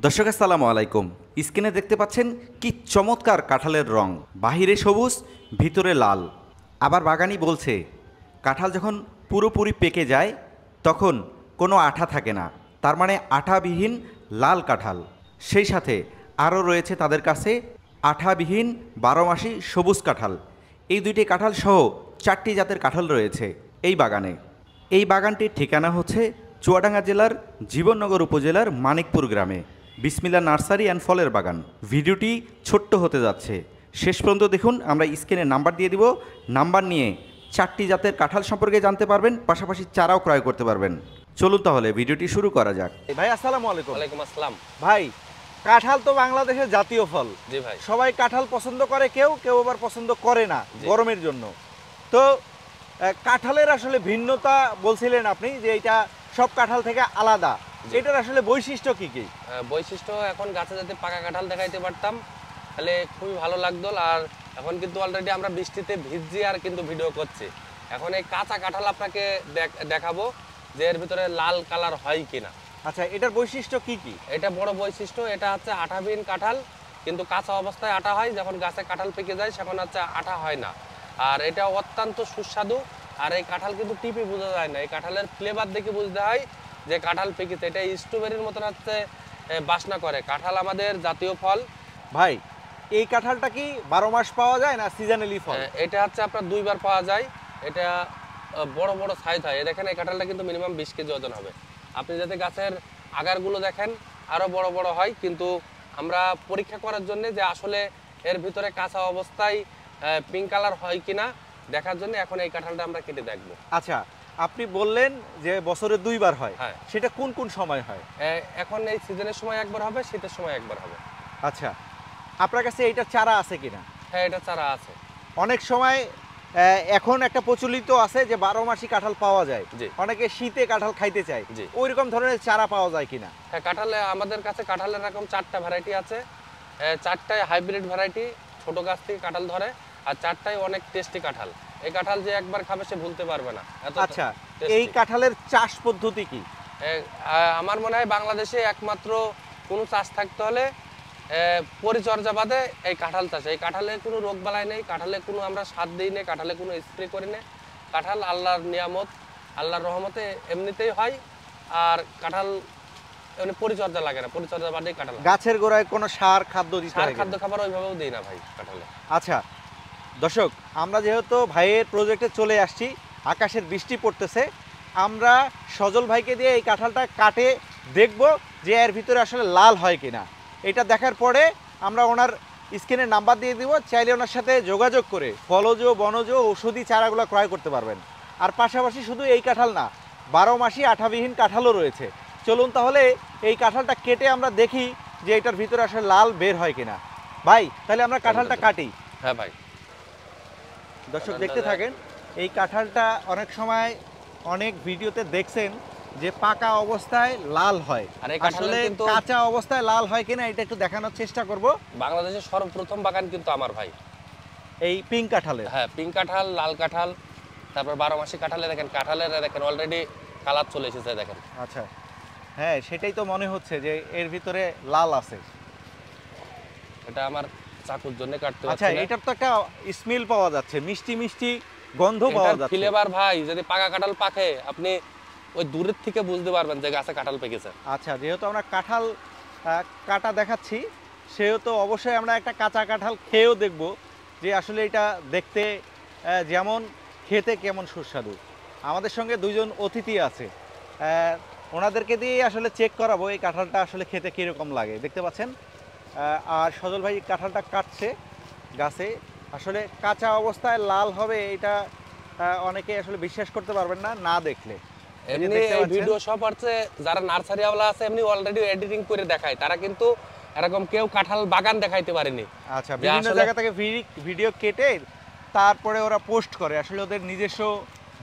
দর্শক আসসালামু আলাইকুম। স্ক্রিনে দেখতে পাচ্ছেন কি চমৎকার কাঁঠালের রং, বাহিরে সবুজ ভিতরে লাল। আবার বাগানি বলছে কাঁঠাল যখন পুরোপুরি পেকে যায় তখন কোনো আঠা থাকে না, তার মানে আঠাবিহীন লাল কাঁঠাল। সেই সাথে আরও রয়েছে তাদের কাছে আঠাবিহীন 12 মাসি সবুজ কাঁঠাল। এই দুইটি কাঁঠাল সহ 4টি জাতের কাঁঠাল রয়েছে এই বাগানে। এই বাগানটির ঠিকানা হচ্ছে চুয়াডাঙ্গা জেলার জীবননগর উপজেলার মানিকপুর গ্রামে, বিসমিল্লা নার্সারি অ্যান্ড ফলের বাগান। ভিডিওটি ছোট্ট হতে যাচ্ছে, শেষ পর্যন্ত দেখুন। আমরা স্ক্রিনে নাম্বার দিয়ে দিব, নাম্বার নিয়ে 4টি জাতের কাঁঠাল সম্পর্কে জানতে পারবেন, পাশাপাশি চারাও ক্রয় করতে পারবেন। চলুন তাহলে ভিডিওটি শুরু করা যাক। ভাই আসসালামু আলাইকুম। ওয়ালাইকুম আসসালাম। ভাই, কাঁঠাল তো বাংলাদেশের জাতীয় ফল। জি ভাই। সবাই কাঁঠাল পছন্দ করে, কেউ কেউ আবার পছন্দ করে না গরমের জন্য। তো কাঁঠালের আসলে ভিন্নতা বলছিলেন আপনি যে এটা সব কাঁঠাল থেকে আলাদা, এটার আসলে বৈশিষ্ট্য কি কি? বৈশিষ্ট্য এখন গাছে যদি পাকা কাঁঠাল দেখাইতে পারতাম তাহলে খুবই ভালো লাগতো। আর এখন কিন্তু অলরেডি আমরা বৃষ্টিতে ভিজছি আর কিন্তু ভিডিও করছি। এখন এই কাঁচা কাঁঠাল আপনাকে দেখাবো যে এর ভিতরে লাল কালার হয় কিনা। আচ্ছা, এটার বৈশিষ্ট্য কি কি? এটা বড় বৈশিষ্ট্য, এটা হচ্ছে আঠাবিহীন কাঁঠাল, কিন্তু কাঁচা অবস্থায় আটা হয়, যখন গাছে কাঁঠাল পেকে যায় সেখন হচ্ছে আটা হয় না। আর এটা অত্যন্ত সুস্বাদু। আর এই কাঁঠাল কিন্তু টিপে বোঝা যায় না, এই কাঁঠালের ফ্লেভার দেখে বুঝতে হয় যে কাঁঠাল পেকেছে। এটা স্ট্রবেরির মতন হচ্ছে বাসনা করে। কাঁঠাল আমাদের জাতীয় ফল। ভাই, এই কাঁঠালটা কি 12 মাস পাওয়া যায় না সিজনালি ফল? এটা হচ্ছে আপনার 2বার পাওয়া যায়। এটা বড় বড় সাইজ হয়। দেখেন এই কাঁঠালটা কিন্তু মিনিমাম 20 কেজি ওজন হবে। আপনি যাতে গাছের আগারগুলো দেখেন আরও বড় বড় হয়, কিন্তু আমরা পরীক্ষা করার জন্য যে আসলে এর ভিতরে কাঁচা অবস্থায় পিঙ্ক কালার হয় কিনা দেখার জন্য এখন এই কাঁঠালটা আমরা কেটে দেখবো। আচ্ছা, আপনি বললেন যে বছরে 2বার হয়, হ্যাঁ। সেটা কোন কোন সময় হয়? এখন এই সিজনের সময় একবার হবে, শীতের সময় একবার হবে। আচ্ছা, আপনার কাছে এইটার চারা আছে কিনা? হ্যাঁ, এটা চারা আছে। অনেক সময় এখন একটা প্রচলিত আছে যে 12 মাসি কাঁঠাল পাওয়া যায়, অনেকে শীতে কাঁঠাল খাইতে চায়, ওই রকম ধরনের চারা পাওয়া যায় কিনা? হ্যাঁ, কাঁঠালে আমাদের কাছে কাঁঠালের এরকম 4টা ভ্যারাইটি আছে। 4টাই হাইব্রিড ভ্যারাইটি, ছোট গাছ থেকে কাঁঠাল ধরে, আর 4টাই অনেক টেস্টি কাঁঠাল। এই কাঁঠাল যে একবার খাবে সে ভুলতে পারবে না। আচ্ছা, এই কাঁঠালের চাষ পদ্ধতি কি? আমার মনে হয় বাংলাদেশে একমাত্র কোনো চাষ থাকতে হলে পরিচর্যা বাদে এই কাঁঠাল চাষ। এই কাঁঠালে কোনো রোগ বালাই নেই, কাঁঠালে কোনো আমরা সার দিই না, কাঁঠালে কোনো স্প্রে করি না। কাঁঠাল আল্লাহর নিয়ামত, আল্লাহর রহমতে এমনিতেই হয়। আর কাঁঠাল এমনি পরিচর্যা লাগে না, পরিচর্যা বাদেই কাঁঠাল। গাছের গোড়ায় কোনো সার খাদ্য দিতে হয়? খাদ্য খাবার ওইভাবেও দিই না ভাই কাঁঠালে। আচ্ছা দর্শক, আমরা যেহেতু ভাইয়ের প্রজেক্টে চলে আসছি, আকাশের বৃষ্টি পড়তেছে, আমরা সজল ভাইকে দিয়ে এই কাঁঠালটা কাটে দেখব যে এর ভিতরে আসলে লাল হয় কিনা। এটা দেখার পরে আমরা ওনার স্ক্রিনে নাম্বার দিয়ে দিব, চাইলে ওনার সাথে যোগাযোগ করে ফলজ বনজ ঔষধি চারাগুলো ক্রয় করতে পারবেন। আর পাশাপাশি শুধু এই কাঁঠাল না, 12 মাসি আঠাবিহীন কাঁঠালও রয়েছে। চলুন তাহলে এই কাঁঠালটা কেটে আমরা দেখি যে এটার ভিতরে আসলে লাল বের হয় কিনা। ভাই, তাহলে আমরা কাঁঠালটা কাটি। হ্যাঁ ভাই, দর্শক দেখতে থাকেন। এই কাঁঠালটা অনেক সময় অনেক ভিডিওতে দেখছেন যে পাকা অবস্থায় লাল হয়, আসলে কাঁচা অবস্থায় লাল হয় কিনা এটা একটু দেখানোর চেষ্টা করব। বাংলাদেশের সর্বপ্রথম বাগান কিন্তু আমার ভাই এই পিঙ্ক কাঁঠালের। হ্যাঁ, পিঙ্ক কাঁঠাল, লাল কাঁঠাল, তারপর 12 মাসি কাঁঠালে দেখেন, কাঁঠালের দেখেন অলরেডি কালার চলে এসেছে দেখেন। আচ্ছা, হ্যাঁ সেটাই তো মনে হচ্ছে যে এর ভিতরে লাল আছে। এটা আমার চাকুর জন্য কাটতে হচ্ছে। আচ্ছা, এটার তো একটা স্মেল পাওয়া যাচ্ছে, মিষ্টি মিষ্টি গন্ধ পাওয়া যাচ্ছে। ফ্লেভার ভাই, যদি পাকা কাঁঠাল পাকে আপনি ওই দূরের থেকে বুঝতে পারবেন যে গাছে কাঁঠাল পেকেছে। আচ্ছা, যেহেতু আমরা কাঁঠাল কাটা দেখাচ্ছি, সেহেতু অবশ্যই আমরা একটা কাঁচা কাঁঠাল খেয়েও দেখব যে আসলে এটা দেখতে যেমন খেতে কেমন সুস্বাদু। আমাদের সঙ্গে 2জন অতিথি আছে, ওনাদেরকে দিয়েই আসলে চেক করাবো এই কাঁঠালটা আসলে খেতে কীরকম লাগে। দেখতে পাচ্ছেন, আর সজল ভাই কাঁঠালটা কাটছে গাছে। আসলে কাঁচা অবস্থায় লাল হবে এটা অনেকে আসলে বিশ্বাস করতে পারবেন না না দেখলে। এমনি এই ভিডিও সব হচ্ছে যারা নার্সারি ওয়ালা আছে এমনি অলরেডি এডিটিং করে দেখায়, তারা কিন্তু এরকম কেউ কাঁঠাল বাগান দেখাইতে পারেনি। আচ্ছা, বিভিন্ন জায়গা থেকে ভিডিও কেটে তারপরে ওরা পোস্ট করে, আসলে ওদের নিজস্ব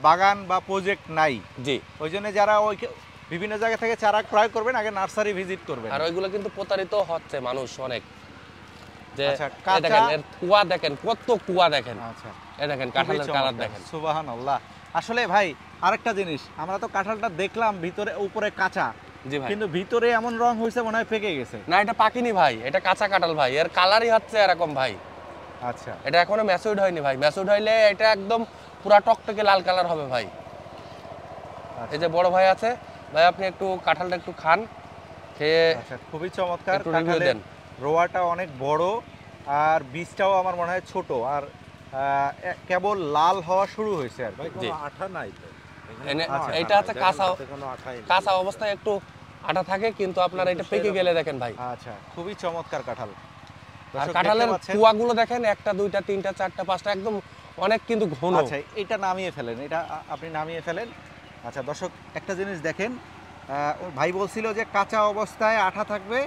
বাগান বা প্রজেক্ট নাই। জি, ওই জন্য যারা ওই বিভিন্ন জায়গা থেকে চারা ক্রয় করবেন আগে নার্সারি ভিজিট করবেন। আর ওইগুলো কিন্তু প্রতারিত হচ্ছে মানুষ অনেক। যে দেখেন এর কুয়া, দেখেন কত কুয়া দেখেন। আচ্ছা, এই দেখেন কাঁঠালের কালার দেখেন। সুবহানাল্লাহ। আসলে ভাই আরেকটা জিনিস, আমরা তো কাঁঠালটা দেখলাম ভিতরে উপরে কাঁচা, জি ভাই। কিন্তু ভিতরে এমন রং হয়েছে মনে হয় পেকে গেছে। না এটা পাকিনি ভাই, এটা কাঁচা কাঁঠাল ভাই, এর কালারই হচ্ছে এরকম ভাই। আচ্ছা এটা এখনো ম্যাচুরড হয়নি ভাই, ম্যাচুরড হইলে এটা একদম পুরা টকটকে লাল কালার হবে ভাই। আচ্ছা। এই যে বড় ভাই আছে, ভাই আপনি একটু কাঁঠালটা একটু খান, খেয়ে আচ্ছা খুবই চমৎকার। একটু review কাঁঠালের দেন। রোয়াটা অনেক বড় আর বীজটাও আমার মনে হয় ছোট আর কেবল লাল হওয়া শুরু হয়েছে আর কি। ভাই কোনো আঠা নাই তো আচ্ছা, এটা হচ্ছে কাঁচা, কোনো আঠাই নেই। কাঁচা অবস্থায় একটু আটা থাকে, কিন্তু আপনার এটা পেকে গেলে দেখেন ভাই। আচ্ছা খুবই চমৎকার কাঁঠাল। আর দর্শক কাঁঠালের দেখতে পাচ্ছেন। কুয়াগুলো দেখেন, একটা দুইটা তিনটা চারটা পাঁচটা, একদম অনেক কিন্তু ঘন। আচ্ছা এটা নামিয়ে ফেলেন, এটা আপনি নামিয়ে ফেলেন। আচ্ছা দর্শক একটা জিনিস দেখেন, ওর ভাই বলছিল যে কাঁচা অবস্থায় আঠা থাকবে,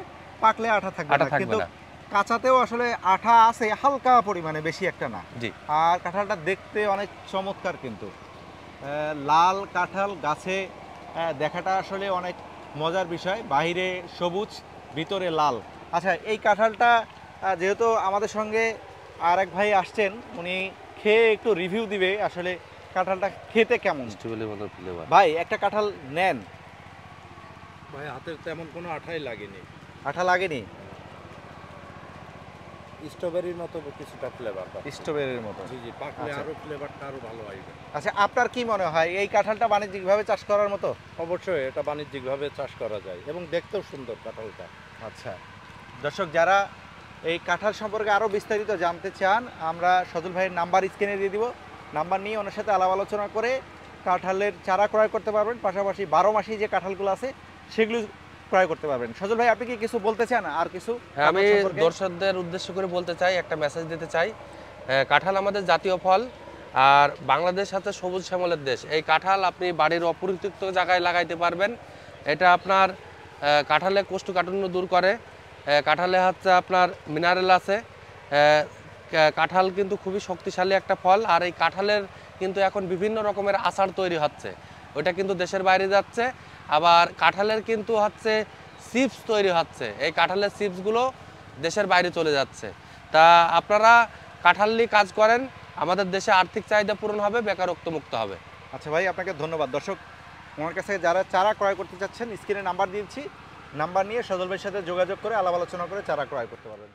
পাকলে আঠা থাকবে আঠা না, থাকবে কিন্তু না। কাঁচাতেও আসলে আঠা আছে হালকা পরিমাণে, বেশি একটা না। জি আর কাঁঠালটা দেখতে অনেক চমৎকার, কিন্তু লাল কাঁঠাল গাছে দেখাটা আসলে অনেক মজার বিষয়। বাইরে সবুজ, ভিতরে লাল। আচ্ছা এই কাঁঠালটা যেহেতু আমাদের সঙ্গে আর এক ভাই আসছেন, উনি খেয়ে একটু রিভিউ দিবে আসলে কাঁঠালটা খেতে কেমন। ভাই একটা কাঁঠাল নেন, ভাই হাতে তেমন কোনো আঠাই লাগেনি, আঠা লাগেনি? স্ট্রবেরির মতো কিছুটা ফ্লেভার। স্ট্রবেরির মতো। জি জি, পাকলে আচ্ছা। আরো ফ্লেভারটা আরো ভালো আসবে। আচ্ছা আপনার কি মনে হয় এই কাঁঠালটা বাণিজ্যিকভাবে চাষ করার মতো? অবশ্যই এটা বাণিজ্যিকভাবে চাষ করা যায় এবং দেখতেও সুন্দর কাঁঠালটা। আচ্ছা দর্শক যারা এই কাঁঠাল সম্পর্কে আরও বিস্তারিত জানতে চান, আমরা সজল ভাইয়ের নাম্বার স্ক্রিনে দিয়ে দিব। নাম্বার নিয়ে ওনার সাথে আলাপ আলোচনা করে কাঁঠালের চারা ক্রয় করতে পারবেন, পাশাপাশি 12 মাসি যে কাঁঠালগুলো আছে সেগুলো ক্রয় করতে পারবেন। সজল ভাই আপনি কি কিছু বলতে চান আর কিছু? হ্যাঁ, আমি কাঁঠাল সম্পর্কে? দর্শকদের উদ্দেশ্য করে বলতে চাই, একটা মেসেজ দিতে চাই। কাঁঠাল আমাদের জাতীয় ফল, আর বাংলাদেশ সাথে সবুজ শ্যামলের দেশ। এই কাঁঠাল আপনি বাড়ির অপরিত্যক্ত জায়গায় লাগাইতে পারবেন। এটা আপনার কাঁঠালে কোষ্ঠকাঠিন্য দূর করে, কাঁঠালে হচ্ছে আপনার মিনারেল আছে। কাঁঠাল কিন্তু খুবই শক্তিশালী একটা ফল, আর এই কাঁঠালের কিন্তু এখন বিভিন্ন রকমের আচার তৈরি হচ্ছে, ওইটা কিন্তু দেশের বাইরে যাচ্ছে। আবার কাঁঠালের কিন্তু হচ্ছে চিপস তৈরি হচ্ছে, এই কাঁঠালের চিপসগুলো দেশের বাইরে চলে যাচ্ছে। তা আপনারা কাঁঠাল নিয়ে কাজ করেন, আমাদের দেশে আর্থিক চাহিদা পূরণ হবে, বেকারত্ব মুক্ত হবে। আচ্ছা ভাই আপনাকে ধন্যবাদ। দর্শক আমার কাছে যারা চারা ক্রয় করতে চাচ্ছেন স্ক্রিনে নাম্বার দিয়েছি, নাম্বার নিয়ে সজল ভাইয়ের সাথে যোগাযোগ করে আলাপ আলোচনা করে চারা ক্রয় করতে পারবেন।